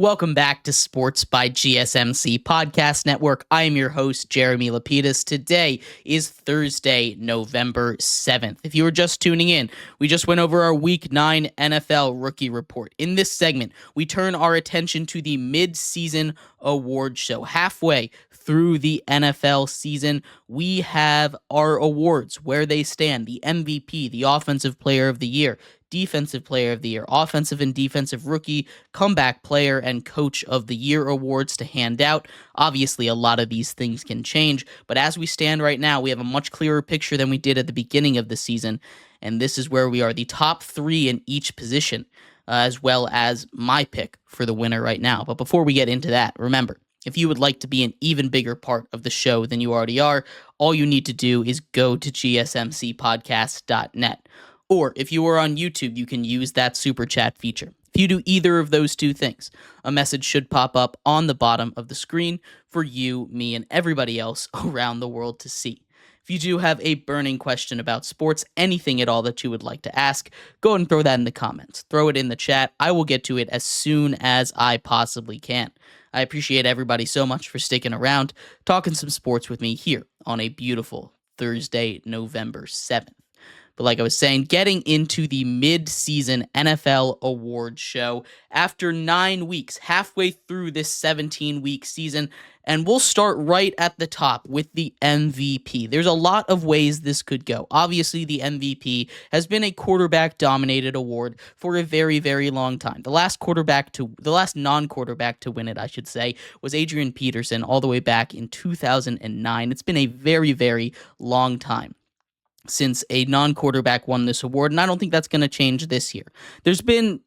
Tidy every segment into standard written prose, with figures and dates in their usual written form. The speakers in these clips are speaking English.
Welcome back to Sports by GSMC Podcast Network. I am your host, Jeremy Lapidus. Today is Thursday, November 7th. If you were just tuning in, we just went over our Week 9 NFL Rookie Report. In this segment, we turn our attention to the mid-season award show. Halfway through the NFL season, we have our awards, where they stand: the MVP, the Offensive Player of the Year, Defensive Player of the Year, Offensive and Defensive Rookie, Comeback Player, and Coach of the Year awards to hand out. Obviously, a lot of these things can change, but as we stand right now, we have a much clearer picture than we did at the beginning of the season, and this is where we are, the top three in each position, as well as my pick for the winner right now. But before we get into that, remember, if you would like to be an even bigger part of the show than you already are, all you need to do is go to gsmcpodcast.net. Or if you are on YouTube, you can use that super chat feature. If you do either of those two things, a message should pop up on the bottom of the screen for you, me, and everybody else around the world to see. If you do have a burning question about sports, anything at all that you would like to ask, go ahead and throw that in the comments. Throw it in the chat. I will get to it as soon as I possibly can. I appreciate everybody so much for sticking around, talking some sports with me here on a beautiful Thursday, November 7th. But like I was saying, getting into the mid-season NFL award show after 9 weeks, halfway through this 17-week season, and we'll start right at the top with the MVP. There's a lot of ways this could go. Obviously, the MVP has been a quarterback-dominated award for a very, very long time. The last non-quarterback to win it, I should say, was Adrian Peterson all the way back in 2009. It's been a very, very long time since a non-quarterback won this award, and I don't think that's going to change this year. It's been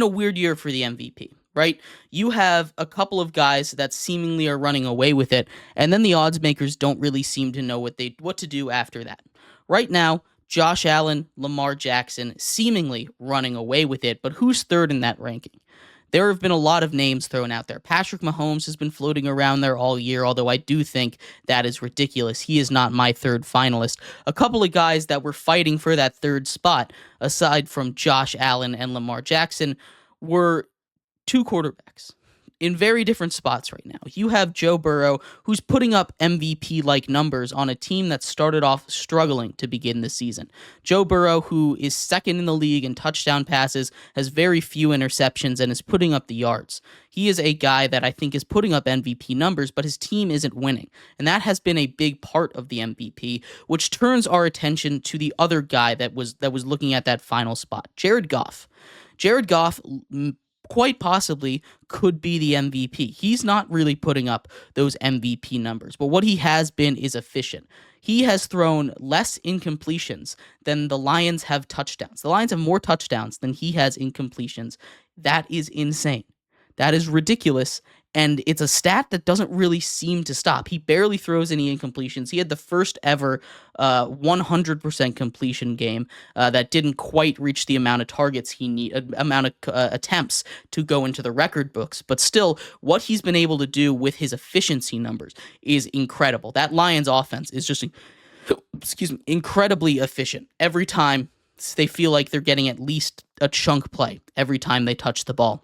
a weird year for the MVP, right? You have a couple of guys that seemingly are running away with it, and then the odds makers don't really seem to know what to do after that. Right now, Josh Allen, Lamar Jackson seemingly running away with it, but who's third in that ranking? There have been a lot of names thrown out there. Patrick Mahomes has been floating around there all year, although I do think that is ridiculous. He is not my third finalist. A couple of guys that were fighting for that third spot, aside from Josh Allen and Lamar Jackson, were two quarterbacks in very different spots right now. You have Joe Burrow, who's putting up MVP-like numbers on a team that started off struggling to begin the season. Joe Burrow, who is second in the league in touchdown passes, has very few interceptions, and is putting up the yards. He is a guy that I think is putting up MVP numbers, but his team isn't winning. And that has been a big part of the MVP, which turns our attention to the other guy that was looking at that final spot, Jared Goff. Jared Goff quite possibly could be the MVP. He's not really putting up those MVP numbers, but what he has been is efficient. He has thrown less incompletions than the Lions have touchdowns. The Lions have more touchdowns than he has incompletions. That is insane. That is ridiculous, and it's a stat that doesn't really seem to stop. He barely throws any incompletions. He had the first ever 100% completion game that didn't quite reach the amount of targets attempts to go into the record books. But still, what he's been able to do with his efficiency numbers is incredible. That Lions offense is just, incredibly efficient. Every time they feel like they're getting at least a chunk play every time they touch the ball.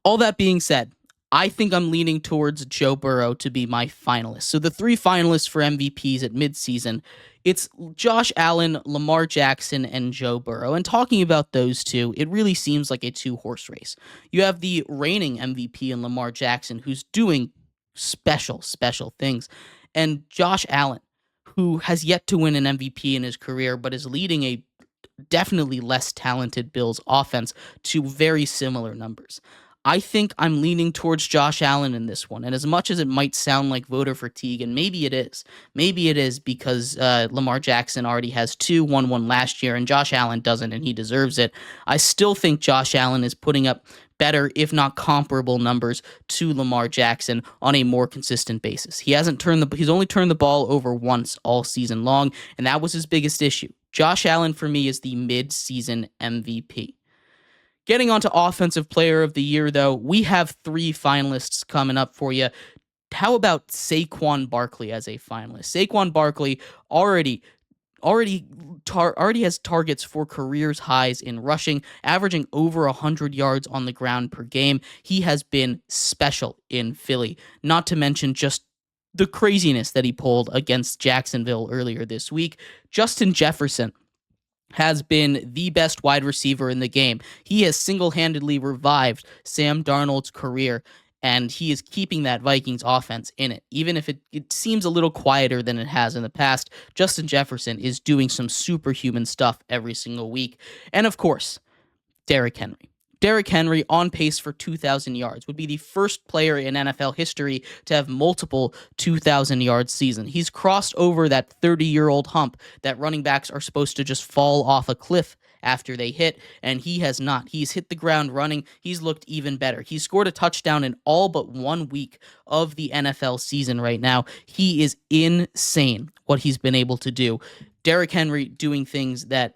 All that being said, I think I'm leaning towards Joe Burrow to be my finalist. So the three finalists for MVPs at midseason, it's Josh Allen, Lamar Jackson, and Joe Burrow. And talking about those two, it really seems like a two-horse race. You have the reigning MVP in Lamar Jackson, who's doing special things, and Josh Allen, who has yet to win an MVP in his career, but is leading a definitely less talented Bills offense to very similar numbers. I think I'm leaning towards Josh Allen in this one. And as much as it might sound like voter fatigue, and maybe it is because Lamar Jackson already has two, won last year, and Josh Allen doesn't, and he deserves it. I still think Josh Allen is putting up better, if not comparable, numbers to Lamar Jackson on a more consistent basis. He's only turned the ball over once all season long, and that was his biggest issue. Josh Allen, for me, is the mid-season MVP. Getting on to Offensive Player of the Year, though, we have three finalists coming up for you. How about Saquon Barkley as a finalist? Saquon Barkley already already has targets for careers highs in rushing, averaging over 100 yards on the ground per game. He has been special in Philly, not to mention just the craziness that he pulled against Jacksonville earlier this week. Justin Jefferson has been the best wide receiver in the game. He has single-handedly revived Sam Darnold's career, and he is keeping that Vikings offense in it. Even if it seems a little quieter than it has in the past, Justin Jefferson is doing some superhuman stuff every single week. And of course, Derrick Henry. Derrick Henry, on pace for 2,000 yards, would be the first player in NFL history to have multiple 2,000-yard seasons. He's crossed over that 30-year-old hump that running backs are supposed to just fall off a cliff after they hit, and he has not. He's hit the ground running. He's looked even better. He's scored a touchdown in all but 1 week of the NFL season right now. He is insane what he's been able to do. Derrick Henry doing things that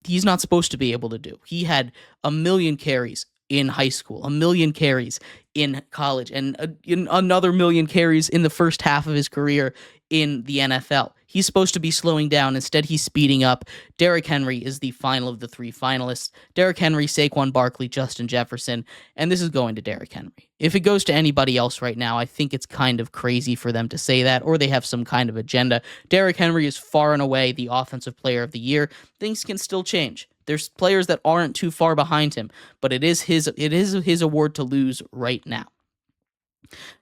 he's not supposed to be able to do. He had 1 million carries in high school, 1 million carries in college, and another 1 million carries in the first half of his career in the NFL. He's supposed to be slowing down. Instead, he's speeding up. Derrick Henry is the final of the 3 finalists. Derrick Henry, Saquon Barkley, Justin Jefferson, and this is going to Derrick Henry. If it goes to anybody else right now, I think it's kind of crazy for them to say that, or they have some kind of agenda. Derrick Henry is far and away the offensive player of the year. Things can still change. There's players that aren't too far behind him, but it is his award to lose right now.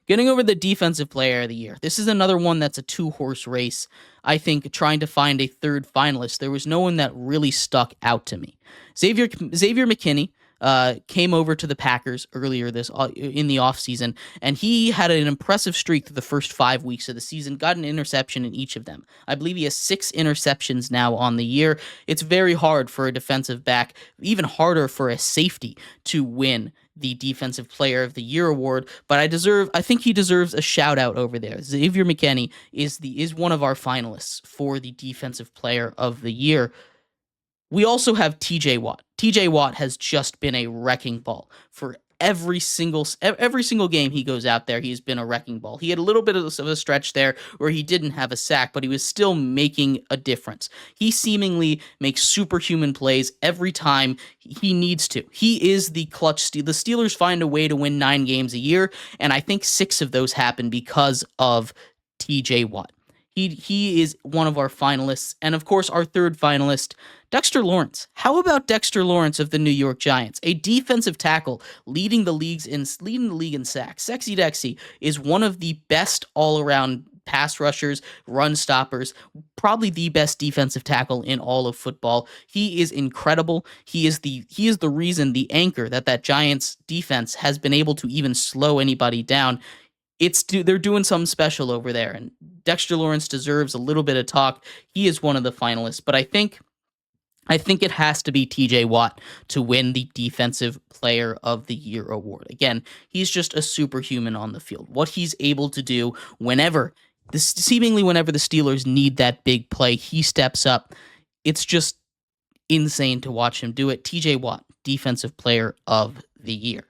Getting over the defensive player of the year. This is another one that's a 2-horse race. I think trying to find a third finalist, there was no one that really stuck out to me. Xavier McKinney came over to the Packers earlier in the offseason, and he had an impressive streak through the first 5 weeks of the season, got an interception in each of them. I believe he has 6 interceptions now on the year. It's very hard for a defensive back, even harder for a safety to win the Defensive Player of the Year award, but I think he deserves a shout out over there. Xavier McKinney is one of our finalists for the Defensive Player of the Year. We also have TJ Watt. TJ Watt has just been a wrecking ball for every single game he goes out there. He's been a wrecking ball. He had a little bit of a stretch there where he didn't have a sack, but he was still making a difference. He seemingly makes superhuman plays every time he needs to. He is the clutch steal. The Steelers find a way to win 9 games a year, and I think 6 of those happen because of TJ Watt. He is one of our finalists, and of course our third finalist, Dexter Lawrence. How about Dexter Lawrence of the New York Giants, a defensive tackle leading the league in sacks? Sexy Dexy is one of the best all-around pass rushers, run stoppers, probably the best defensive tackle in all of football. He is incredible. He is the reason, the anchor that Giants defense has been able to even slow anybody down. They're doing something special over there, and Dexter Lawrence deserves a little bit of talk. He is one of the finalists, but I think it has to be TJ Watt to win the Defensive Player of the Year award. Again, he's just a superhuman on the field. What he's able to do seemingly whenever the Steelers need that big play, he steps up. It's just insane to watch him do it. TJ Watt, Defensive Player of the Year.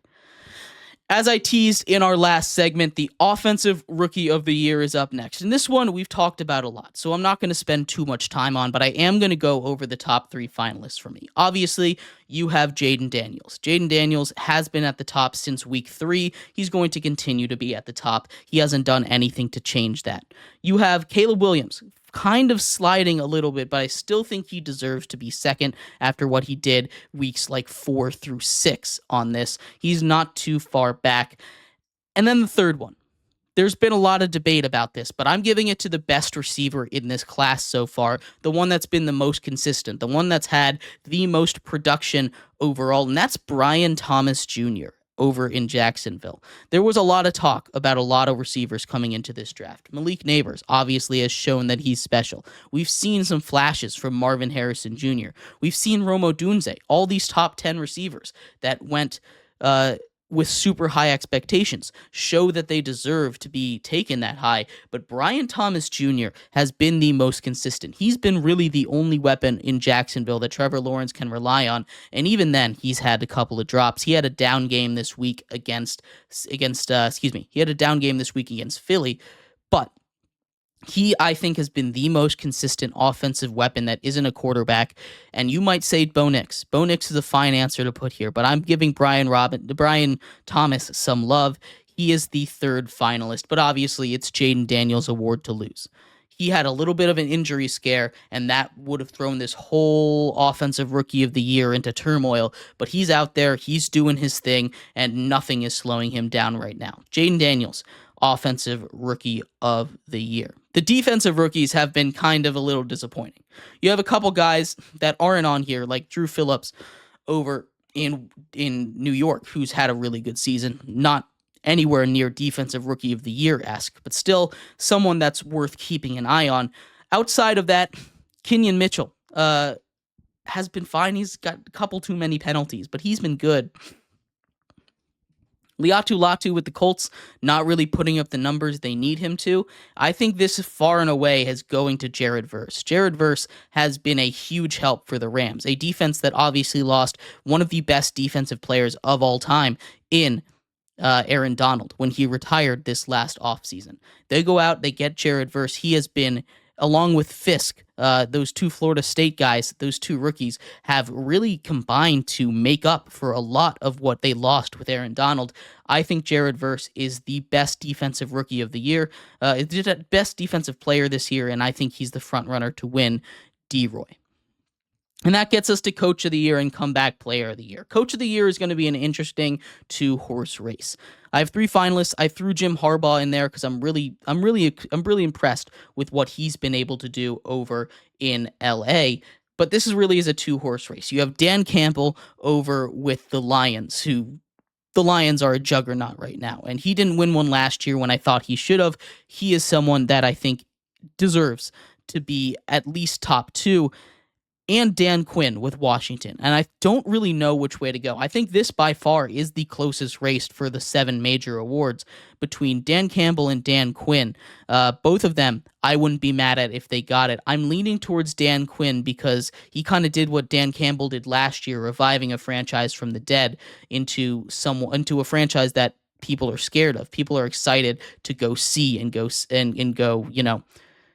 As I teased in our last segment, the Offensive Rookie of the Year is up next. And this one we've talked about a lot, so I'm not going to spend too much time on, but I am going to go over the top 3 finalists for me. Obviously, you have Jayden Daniels. Jayden Daniels has been at the top since week 3. He's going to continue to be at the top. He hasn't done anything to change that. You have Caleb Williams, kind of sliding a little bit, but I still think he deserves to be second after what he did weeks like 4 through 6 on this. He's not too far back. And then the third one. There's been a lot of debate about this, but I'm giving it to the best receiver in this class so far, the one that's been the most consistent, the one that's had the most production overall, and that's Brian Thomas Jr. over in Jacksonville. There was a lot of talk about a lot of receivers coming into this draft. Malik Neighbors obviously has shown that he's special. We've seen some flashes from Marvin Harrison Jr. We've seen Rome Odunze, all these top 10 receivers that went with super high expectations show that they deserve to be taken that high. But Brian Thomas Jr. has been the most consistent. He's been really the only weapon in Jacksonville that Trevor Lawrence can rely on. And even then, he's had a couple of drops. He had a down game this week against Philly. But He, I think, has been the most consistent offensive weapon that isn't a quarterback. And you might say Bo Nix. Bo Nix is a fine answer to put here, but I'm giving Brian Thomas some love. He is the third finalist, but obviously it's Jaden Daniels' award to lose. He had a little bit of an injury scare, and that would have thrown this whole offensive rookie of the year into turmoil. But he's out there, he's doing his thing, and nothing is slowing him down right now. Jaden Daniels, offensive rookie of the year. The defensive rookies have been kind of a little disappointing. You have a couple guys that aren't on here, like Drew Phillips over in New York, who's had a really good season. Not anywhere near defensive rookie of the year-esque, but still someone that's worth keeping an eye on. Outside of that, Kenyon Mitchell has been fine. He's got a couple too many penalties, but he's been good. Latu with the Colts, not really putting up the numbers they need him to. I think this far and away is going to Jared Verse. Jared Verse has been a huge help for the Rams, a defense that obviously lost one of the best defensive players of all time in Aaron Donald when he retired this last offseason. They go out, they get Jared Verse. He has been, along with Fisk, those two Florida State guys, those two rookies, have really combined to make up for a lot of what they lost with Aaron Donald. I think Jared Verse is the best defensive rookie of the year, best defensive player this year, and I think he's the front runner to win D-Roy. And that gets us to Coach of the Year and Comeback Player of the Year. Coach of the Year is going to be an interesting two-horse race. I have three finalists. I threw Jim Harbaugh in there because I'm really impressed with what he's been able to do over in LA. But this is a two-horse race. You have Dan Campbell over with the Lions, who the Lions are a juggernaut right now. And he didn't win one last year when I thought he should have. He is someone that I think deserves to be at least top two. And Dan Quinn with Washington. And I don't really know which way to go. I think this by far is the closest race for the 7 major awards between Dan Campbell and Dan Quinn. Both of them, I wouldn't be mad at if they got it. I'm leaning towards Dan Quinn because he kind of did what Dan Campbell did last year, reviving a franchise from the dead into a franchise that people are scared of. People are excited to go see and go,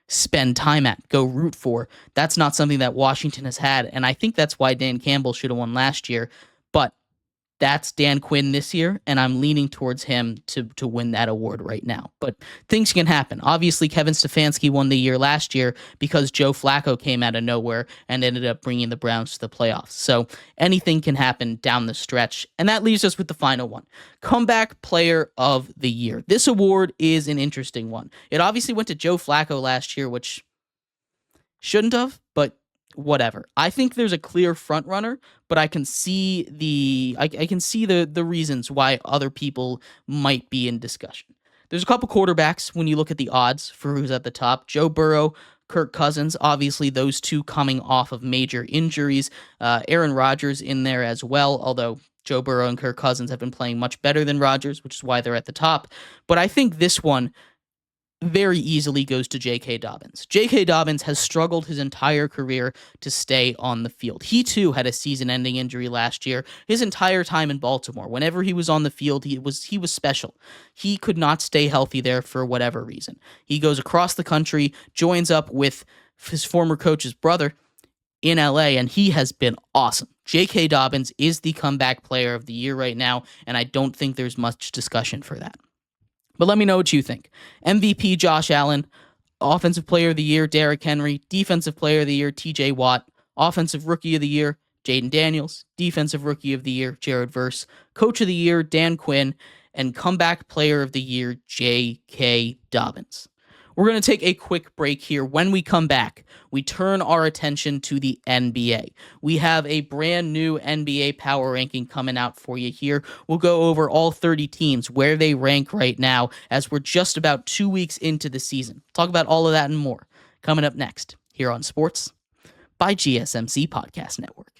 spend time at, go root for. That's not something that Washington has had, and I think that's why Dan Campbell should have won last year, but that's Dan Quinn this year, and I'm leaning towards him to win that award right now. But things can happen. Obviously, Kevin Stefanski won the year last year because Joe Flacco came out of nowhere and ended up bringing the Browns to the playoffs. So anything can happen down the stretch, and that leaves us with the final one. Comeback Player of the Year. This award is an interesting one. It obviously went to Joe Flacco last year, which shouldn't have, but whatever. I think there's a clear front runner, but I can see the reasons why other people might be in discussion. There's a couple quarterbacks when you look at the odds for who's at the top. Joe Burrow, Kirk Cousins, obviously those two coming off of major injuries. Aaron Rodgers in there as well, although Joe Burrow and Kirk Cousins have been playing much better than Rodgers, which is why they're at the top. But I think this one very easily goes to J.K. Dobbins. J.K. Dobbins has struggled his entire career to stay on the field. He too had a season-ending injury last year. His entire time in Baltimore, whenever he was on the field, he was special. He could not stay healthy there for whatever reason. He goes across the country, joins up with his former coach's brother in LA, and he has been awesome. J.K. Dobbins is the comeback player of the year right now, and I don't think there's much discussion for that. But let me know what you think. MVP Josh Allen, Offensive Player of the Year Derrick Henry, Defensive Player of the Year TJ Watt, Offensive Rookie of the Year Jaden Daniels, Defensive Rookie of the Year Jared Verse, Coach of the Year Dan Quinn, and Comeback Player of the Year J.K. Dobbins. We're going to take a quick break here. When we come back, we turn our attention to the NBA. We have a brand new NBA power ranking coming out for you here. We'll go over all 30 teams, where they rank right now, as we're just about 2 weeks into the season. Talk about all of that and more coming up next here on Sports by GSMC Podcast Network.